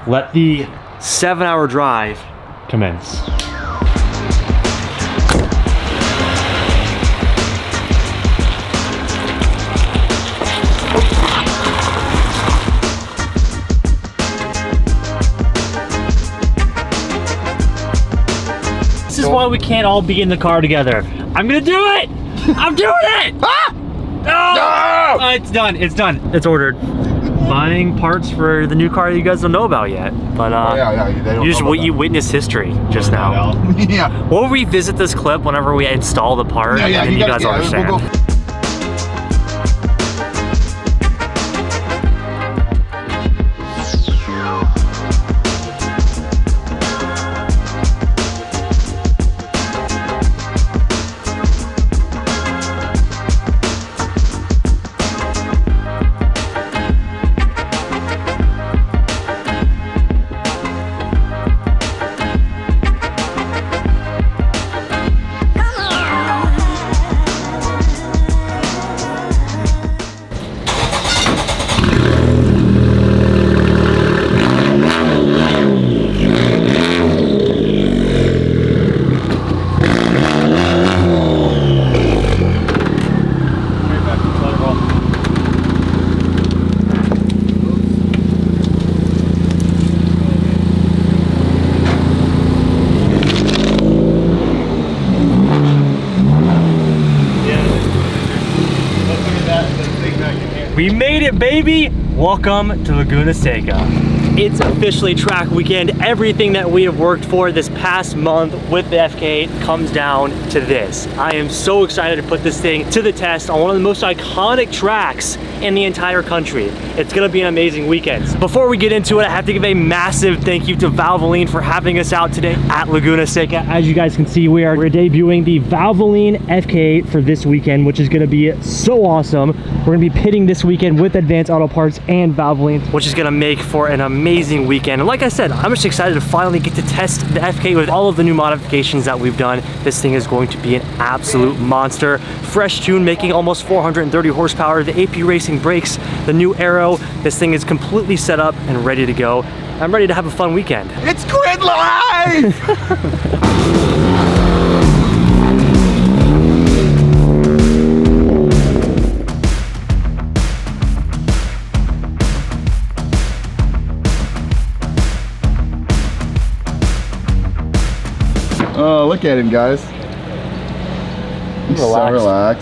let the 7-hour drive commence. This is why we can't all be in the car together. I'm gonna do it! I'm doing it! Ah! No! It's done, it's done. It's ordered. Buying parts for the new car you guys don't know about yet. But you witnessed history just now. Yeah. We'll revisit this clip whenever we install the part and you guys understand. We made it, baby! Welcome to Laguna Seca. It's officially track weekend. Everything that we have worked for this past month with the FK8 comes down to this. I am so excited to put this thing to the test on one of the most iconic tracks in the entire country. It's gonna be an amazing weekend. Before we get into it, I have to give a massive thank you to Valvoline for having us out today at Laguna Seca. As you guys can see, we're debuting the Valvoline FK8 for this weekend, which is gonna be so awesome. We're gonna be pitting this weekend with Advanced Auto Parts and Valvoline, which is gonna make for an amazing weekend. And like I said, I'm just excited to finally get to test the FK with all of the new modifications that we've done. This thing is going to be an absolute monster. Fresh tune, making almost 430 horsepower, the AP Racing brakes, the new aero. This thing is completely set up and ready to go. I'm ready to have a fun weekend. It's grid life! Oh, look at him, guys. He's so relaxed.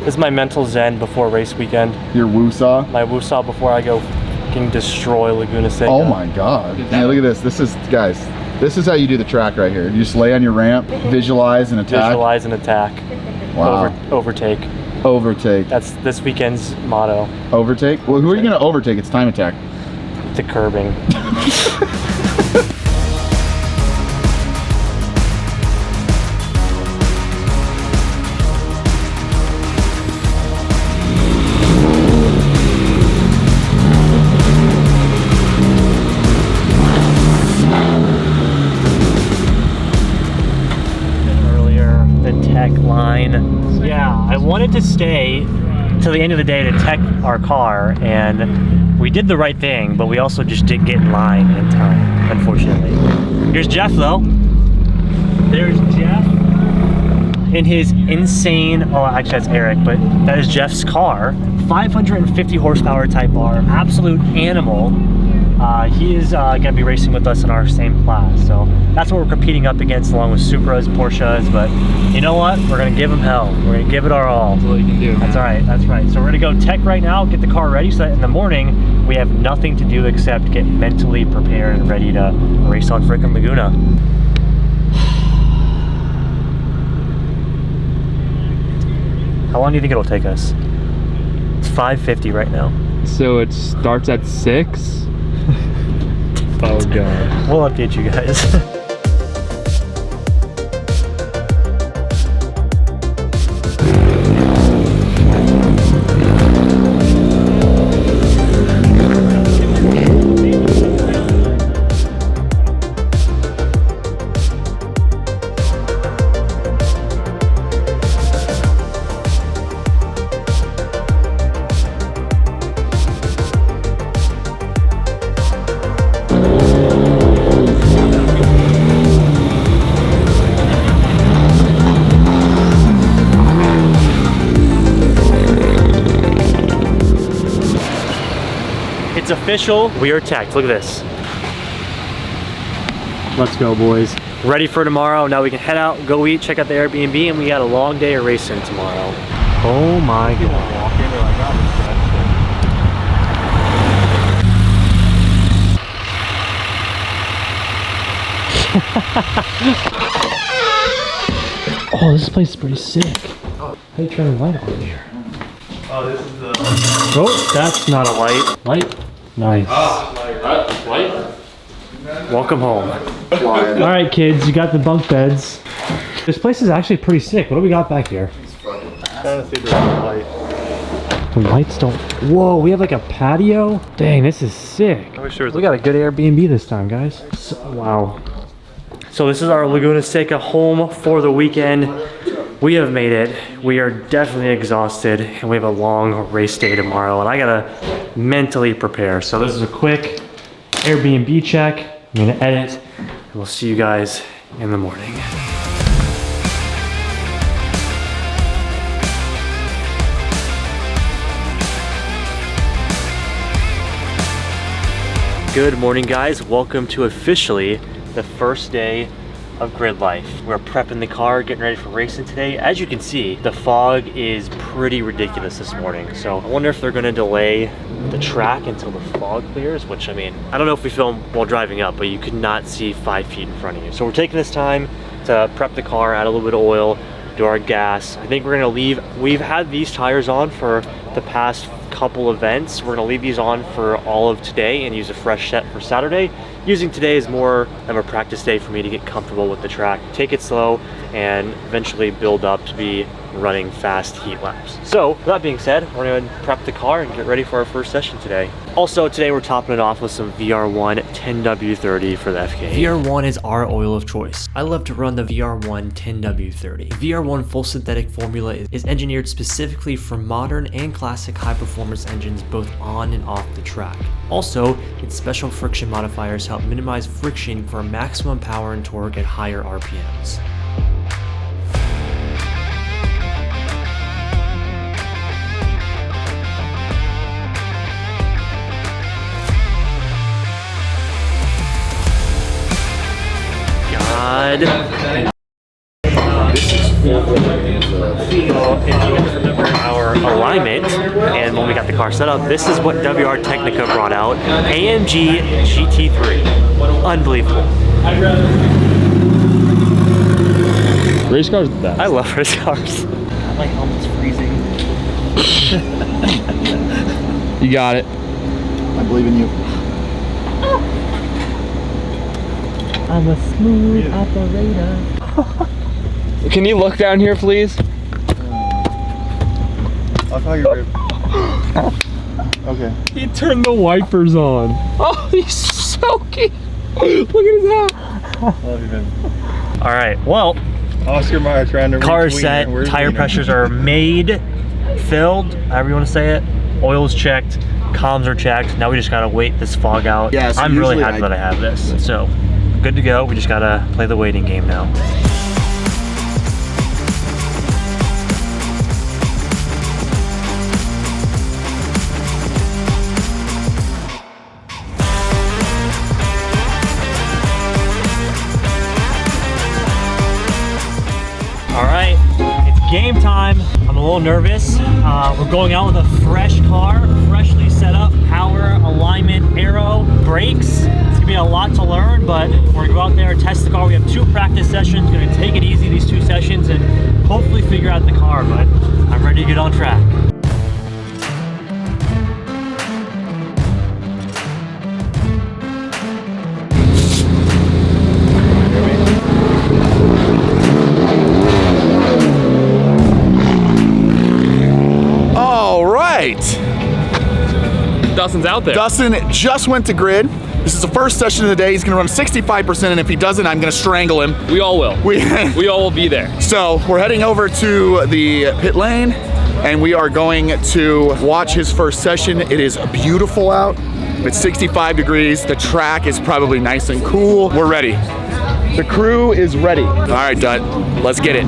This is my mental zen before race weekend. Your woo-saw? My woo-saw before I go fucking destroy Laguna Seca. Oh my God. Yeah, look at this. This is, guys, this is how you do the track right here. You just lay on your ramp, visualize and attack. Visualize and attack. Wow. Overtake. Overtake. That's this weekend's motto. Overtake? Well, who are you gonna overtake? It's time attack. The curbing. Yeah, I wanted to stay till the end of the day to tech our car, and we did the right thing, but we also just didn't get in line in time, unfortunately. Here's Jeff, though. There's Jeff in his insane, oh, actually that's Eric, but that is Jeff's car. 550 horsepower Type R, absolute animal. He is gonna be racing with us in our same class, so that's what we're competing up against, along with Supras, Porsches. But you know what? We're gonna give him hell. We're gonna give it our all. That's all you can do. That's all right. That's right. So we're gonna go tech right now, get the car ready, so that in the morning we have nothing to do except get mentally prepared and ready to race on frickin' Laguna. How long do you think it'll take us? It's 5:50 right now. So it starts at 6. Oh God. We'll update you guys. It's official. We are tagged. Look at this. Let's go, boys. Ready for tomorrow. Now we can head out, go eat, check out the Airbnb, and we got a long day of racing tomorrow. Oh my God. Oh, this place is pretty sick. How do you turn the light on here? Oh, this is the... Oh, that's not a light. Light? Nice. Light? Welcome home. All right, kids, you got the bunk beds. This place is actually pretty sick. What do we got back here? Trying to see the light. The lights don't... Whoa, we have like a patio? Dang, this is sick. I wish there was We got a good Airbnb this time, guys. Wow. So this is our Laguna Seca home for the weekend. We have made it. We are definitely exhausted and we have a long race day tomorrow and I gotta mentally prepare. So this is a quick Airbnb check. I'm gonna edit and we'll see you guys in the morning. Good morning, guys. Welcome to officially the first day of grid life. We're prepping the car, getting ready for racing today. As you can see, the fog is pretty ridiculous this morning. So I wonder if they're gonna delay the track until the fog clears, which I mean, I don't know if we film while driving up, but you could not see 5 feet in front of you. So we're taking this time to prep the car, add a little bit of oil, do our gas. I think we're gonna leave, we've had these tires on for the past couple events. We're gonna leave these on for all of today and use a fresh set for Saturday. Using today is more of a practice day for me to get comfortable with the track, take it slow, and eventually build up to be running fast heat laps. So with that being said, we're gonna prep the car and get ready for our first session today. Also today we're topping it off with some VR1 10W30 for the FK8. VR1 is our oil of choice. I love to run the VR1 10W30. The VR1 full synthetic formula is engineered specifically for modern and classic high performance engines both on and off the track. Also, its special friction modifiers help minimize friction for maximum power and torque at higher RPMs. God. If you guys remember our alignment and when we got the car set up, this is what WR Technica brought out. AMG GT3. Unbelievable. Race cars are the best. I love race cars. My helmet's freezing. You got it. I believe in you. I'm a smooth operator. Can you look down here, please? I'll call you Rip. Okay. He turned the wipers on. Oh, he's soaking. Look at his hat. Love you, man. All right, well, Oscar Mayer trying to car is set, tire pressures are made, filled, however you want to say it. Oil's checked, comms are checked. Now we just gotta wait this fog out. Yeah, so I'm really happy that I have this. So, good to go. We just gotta play the waiting game now. All right, it's game time. I'm a little nervous. We're going out with a fresh car, freshly set up, power, alignment, aero, brakes. It's gonna be a lot to learn, but we're gonna go out there and test the car. We have 2 practice sessions. Gonna take it easy these 2 sessions and hopefully figure out the car, but I'm ready to get on track. Dustin's out there. Dustin just went to grid. This is the first session of the day. He's gonna run 65%, and if he doesn't, I'm gonna strangle him. We all will. We all will be there. So we're heading over to the pit lane, and we are going to watch his first session. It is beautiful out. It's 65 degrees. The track is probably nice and cool. We're ready. The crew is ready. All right, Dut, let's get it.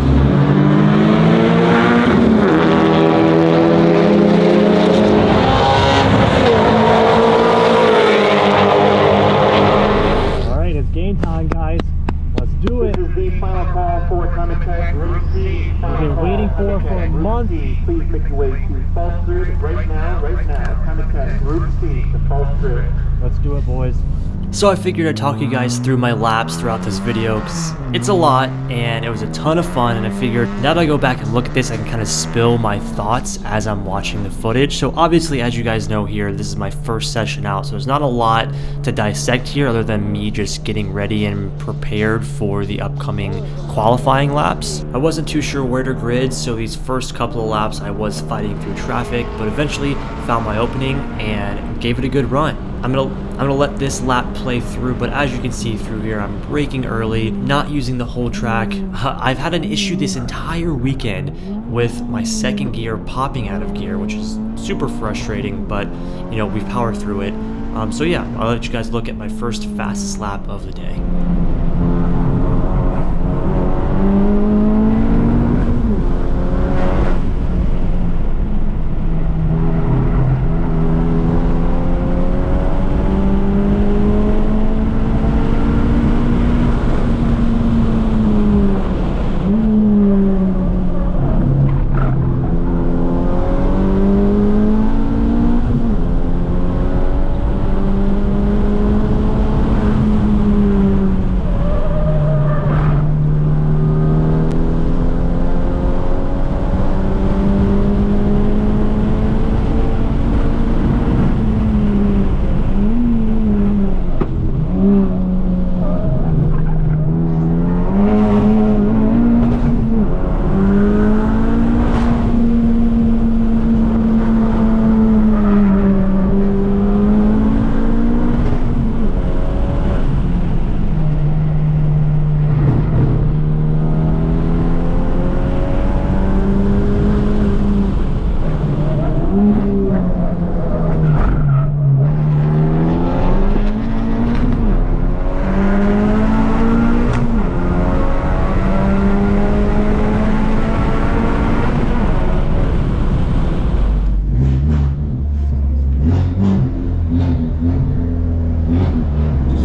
cruise speed to pull through. Let's do it, boys. So I figured I'd talk you guys through my laps throughout this video because it's a lot and it was a ton of fun, and I figured now that I go back and look at this, I can kind of spill my thoughts as I'm watching the footage. So obviously, as you guys know here, this is my first session out, so there's not a lot to dissect here other than me just getting ready and prepared for the upcoming qualifying laps. I wasn't too sure where to grid, so these first couple of laps I was fighting through traffic, but eventually found my opening and gave it a good run. I'm gonna let this lap play through, but as you can see through here, I'm braking early, not using the whole track. I've had an issue this entire weekend with my second gear popping out of gear, which is super frustrating, but you know, we've powered through it. So yeah, I'll let you guys look at my first fastest lap of the day.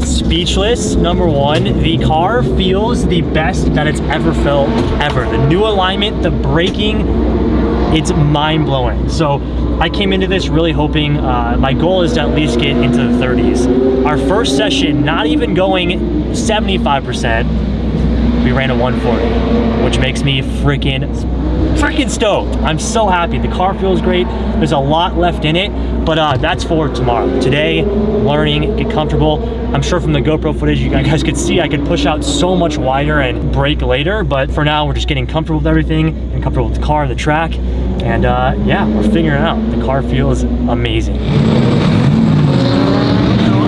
Speechless, number one. The car feels the best that it's ever felt, ever. The new alignment, the braking, it's mind-blowing. So I came into this really hoping, my goal is to at least get into the 30s. Our first session, not even going 75%, we ran a 140, which makes me freaking stoked. I'm so happy. The car feels great. There's a lot left in it, but that's for tomorrow. Today, learning, get comfortable. I'm sure from the GoPro footage you guys could see I could push out so much wider and brake later, but for now we're just getting comfortable with everything and comfortable with the car, the track, and yeah, we're figuring it out. The car feels amazing. So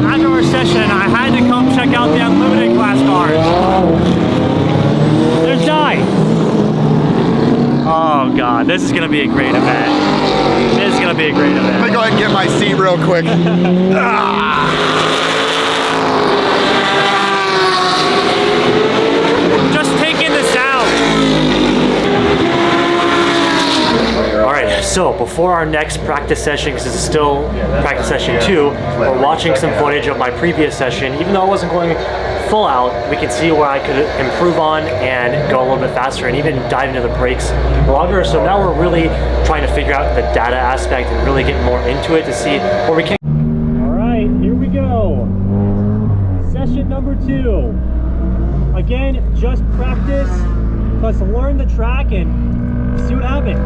after our session, I had to come check out the unlimited class cars. There's Di. Oh God, this is gonna be a great event. This is gonna be a great event. Let me go ahead and get my seat real quick. Just taking the sound. All right, so before our next practice session, because this is still practice session 2, we're watching some footage of my previous session. Even though I wasn't going full out, we can see where I could improve on and go a little bit faster and even dive into the brakes longer. So now we're really trying to figure out the data aspect and really get more into it to see where we can. All right, here we go. Session number 2. Again, just practice, plus learn the track and see what happens.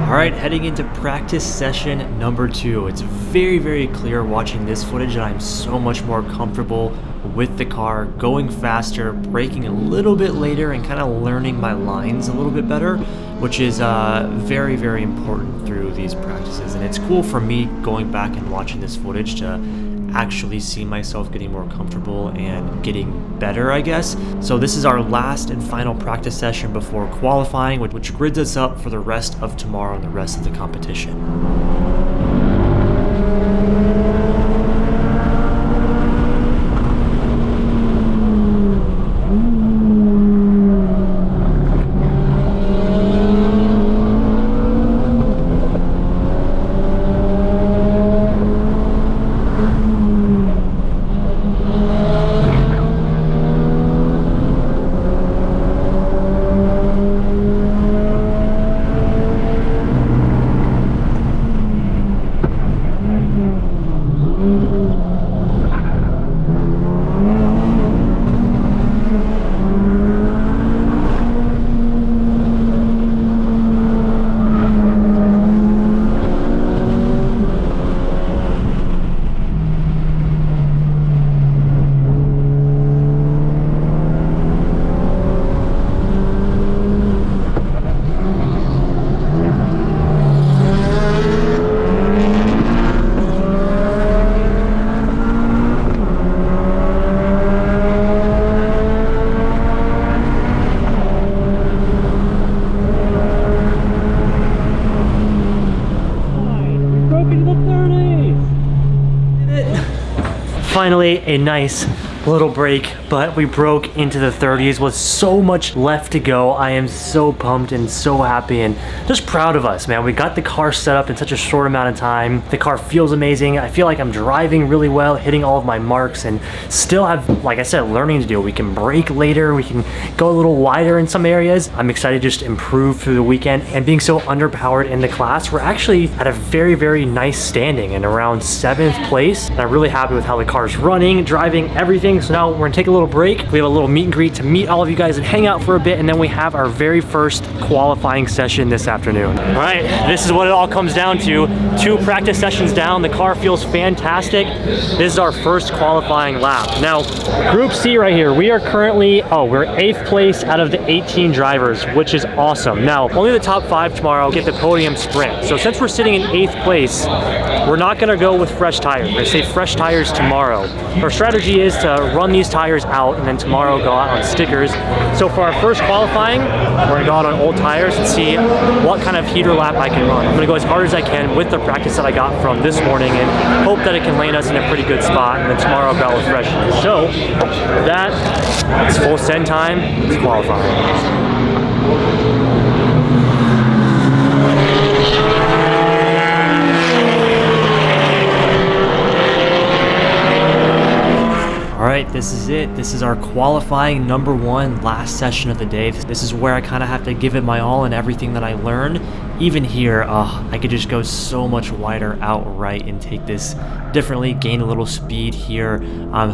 All right, heading into practice session number 2. It's very clear watching this footage that I'm so much more comfortable with the car, going faster, braking a little bit later, and kind of learning my lines a little bit better, which is very important through these practices. And it's cool for me going back and watching this footage to actually see myself getting more comfortable and getting better, I guess. So this is our last and final practice session before qualifying, which grids us up for the rest of tomorrow and the rest of the competition. Finally, a nice little break, but we broke into the 30s with so much left to go. I am so pumped and so happy and just proud of us, man. We got the car set up in such a short amount of time. The car feels amazing. I feel like I'm driving really well, hitting all of my marks, and still have, like I said, learning to do. We can brake later, we can go a little wider in some areas. I'm excited to just improve through the weekend, and being so underpowered in the class, we're actually at a very, very nice standing and around 7th place. And I'm really happy with how the car's running, driving, everything. So now we're gonna take a little break. We have a little meet and greet to meet all of you guys and hang out for a bit, and then we have our very first qualifying session this afternoon. All right, this is what it all comes down to. 2 practice sessions down. The car feels fantastic. This is our first qualifying lap. Now, Group C right here, we are currently, we're 8th place out of the 18 drivers, which is awesome. Now, only the top 5 tomorrow get the podium sprint. So since we're sitting in 8th place, we're not gonna go with fresh tires. We're gonna save fresh tires tomorrow. Our strategy is to run these tires out and then tomorrow go out on stickers. So for our first qualifying, we're gonna go out on old tires and see what kind of heater lap I can run. I'm gonna go as hard as I can with the practice that I got from this morning and hope that it can land us in a pretty good spot, and then tomorrow I'll go out with fresh. So that, it's full send time, it's qualifying. All right, this is it. This is our qualifying number 1 last session of the day. This is where I kind of have to give it my all and everything that I learned. Even here, I could just go so much wider outright and take this differently, gain a little speed here.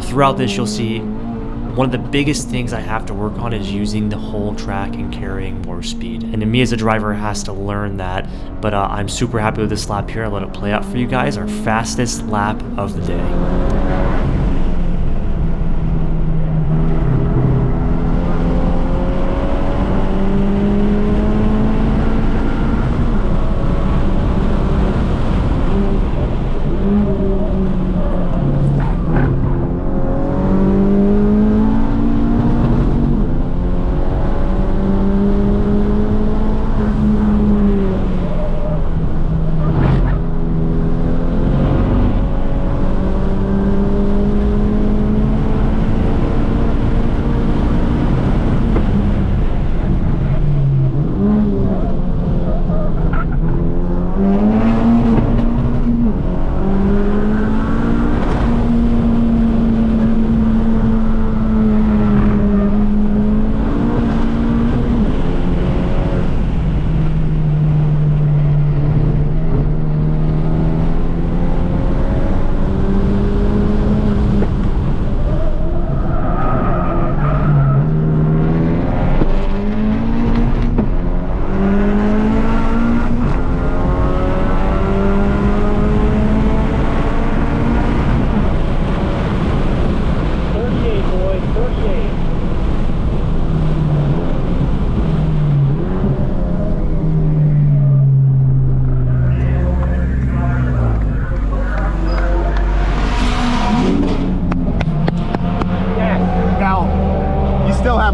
Throughout this, you'll see one of the biggest things I have to work on is using the whole track and carrying more speed. And me as a driver has to learn that. But I'm super happy with this lap here. I'll let it play out for you guys. Our fastest lap of the day.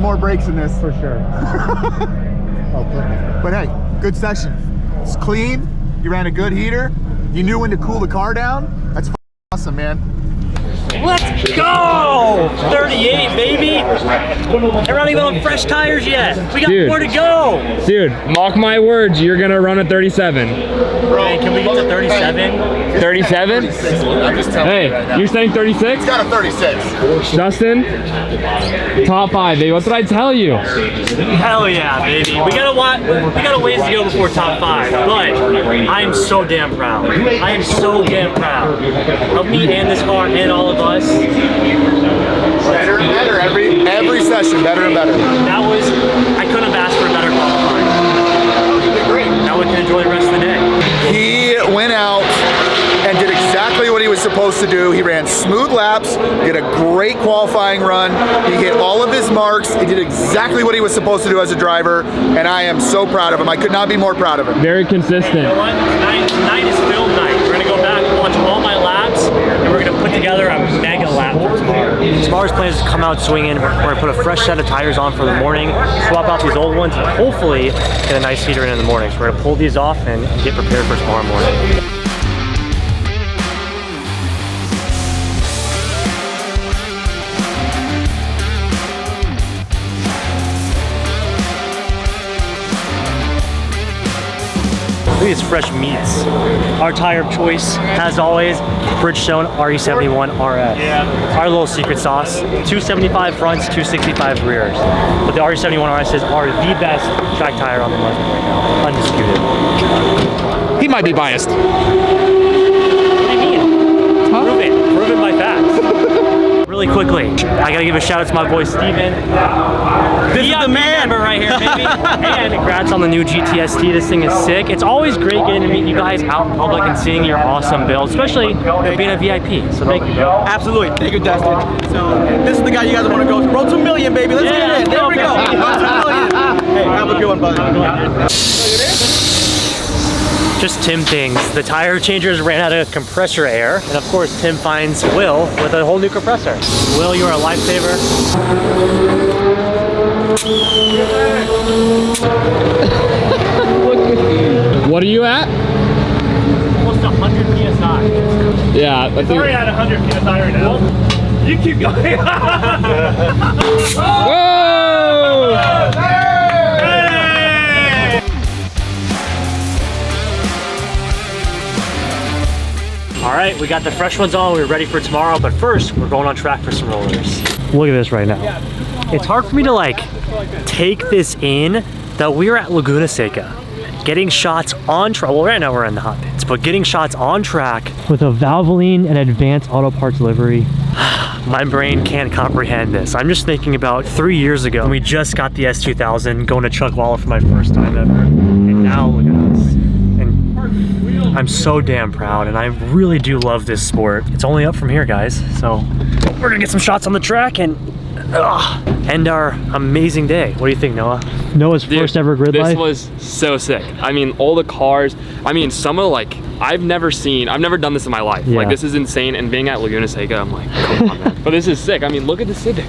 More brakes in this. For sure. But hey, good session. It's clean. You ran a good heater. You knew when to cool the car down. That's awesome, man. Let's go! 38, baby! And we're not even on fresh tires yet. We got more to go! Dude, mark my words, you're gonna run a 37. Hey, can we get to 37? 37? I'm just telling you right now. You're saying 36? It's got a 36. Justin, top 5, baby. What did I tell you? Hell yeah, baby. We got a ways to go before top 5, but I am so damn proud. I am so damn proud of me and this car and all of us. Better and better every session, better and better. That was, I couldn't have asked for a better qualifying. Great. Now we can enjoy the rest of the day. He went out and did exactly what he was supposed to do. He ran smooth laps, did a great qualifying run. He hit all of his marks. He did exactly what he was supposed to do as a driver, and I am so proud of him. I could not be more proud of him. Very consistent. You know what? Tonight is film night. We're gonna go back and watch all my laps, and we're gonna put together a mega lap for tomorrow. Tomorrow's plan is to come out swinging. We're gonna put a fresh set of tires on for the morning, swap out these old ones, and hopefully get a nice heater in the morning. So we're gonna pull these off and get prepared for tomorrow morning. at these fresh meats. Our tire of choice, as always, Bridgestone RE71 RS. Our little secret sauce, 275 fronts, 265 rears. But the RE71 RSs are the best track tire on the market right now, undisputed. He might be biased. What do you mean? Prove it by facts. Really quickly, I gotta give a shout out to my boy Steven. This is the man right here, baby. And congrats on the new GTST. This thing is sick. It's always great getting to meet you guys out in public and seeing your awesome build, especially being a VIP. So thank you, bro. Absolutely. Thank you, Dustin. So this is the guy you guys want to go to. Roll 2 million, baby. Let's get it in. There we go. Roll 2 million. Hey, have a good one, buddy. Just Tim things. The tire changers ran out of compressor air, and of course Tim finds Will with a whole new compressor. Will, you're a lifesaver. What are you at? Almost 100 PSI. Yeah, I think. Already at 100 PSI right now. You keep going. Whoa! All right, we got the fresh ones on. We're ready for tomorrow, but first we're going on track for some rollers. Look at this right now. It's hard for me to like take this in that we're at Laguna Seca, getting shots on track. Well, right now we're in the hot pits, but getting shots on track with a Valvoline and advanced auto parts delivery. My brain can't comprehend this. I'm just thinking about 3 years ago. We just got the S2000, going to Chuckwalla for my first time ever, and now look at us. I'm so damn proud, and I really do love this sport. It's only up from here, guys. So we're gonna get some shots on the track and end our amazing day. What do you think, Noah? Noah's first ever grid life? This was so sick. I mean, all the cars, I mean, some of like, I've never done this in my life. Yeah. Like, this is insane, and being at Laguna Seca, I'm like, come on, man. But this is sick. I mean, look at the Civic.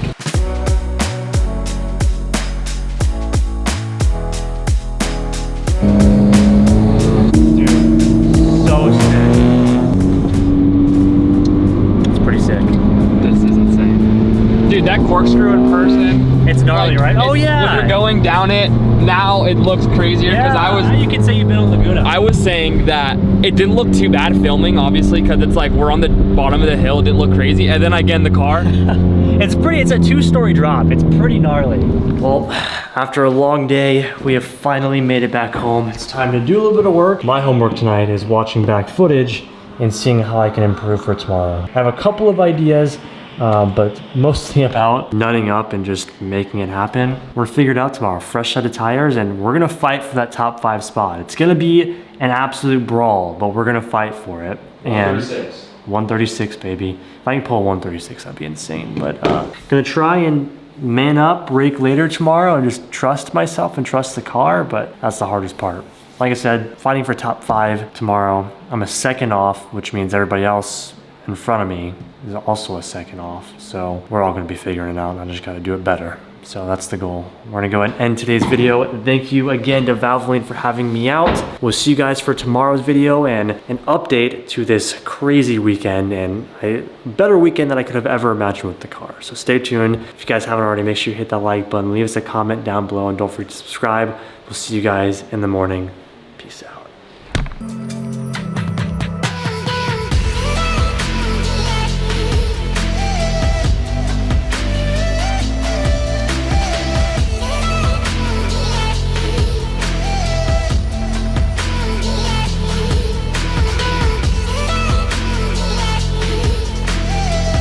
That corkscrew in person, it's gnarly, right? Oh yeah. When you're going down it, now it looks crazier because you can say you've been on Laguna. I was saying that it didn't look too bad filming, obviously, because it's like we're on the bottom of the hill. It didn't look crazy, and then I get in the car. It's a 2-story drop. It's pretty gnarly. Well, after a long day, we have finally made it back home. It's time to do a little bit of work. My homework tonight is watching back footage and seeing how I can improve for tomorrow. I have a couple of ideas, but mostly about nutting up and just making it happen. We're figured out tomorrow, fresh set of tires, and we're gonna fight for that top 5 spot. It's gonna be an absolute brawl, but we're gonna fight for it. And 136. 136, baby. If I can pull 136, that'd be insane. But gonna try and man up, brake later tomorrow, and just trust myself and trust the car, but that's the hardest part. Like I said, fighting for top 5 tomorrow. I'm a second off, which means everybody else in front of me is also a second off. So we're all gonna be figuring it out. I just gotta do it better. So that's the goal. We're gonna go ahead and end today's video. Thank you again to Valvoline for having me out. We'll see you guys for tomorrow's video and an update to this crazy weekend and a better weekend than I could have ever imagined with the car. So stay tuned. If you guys haven't already, make sure you hit that like button, leave us a comment down below, and don't forget to subscribe. We'll see you guys in the morning. Peace out.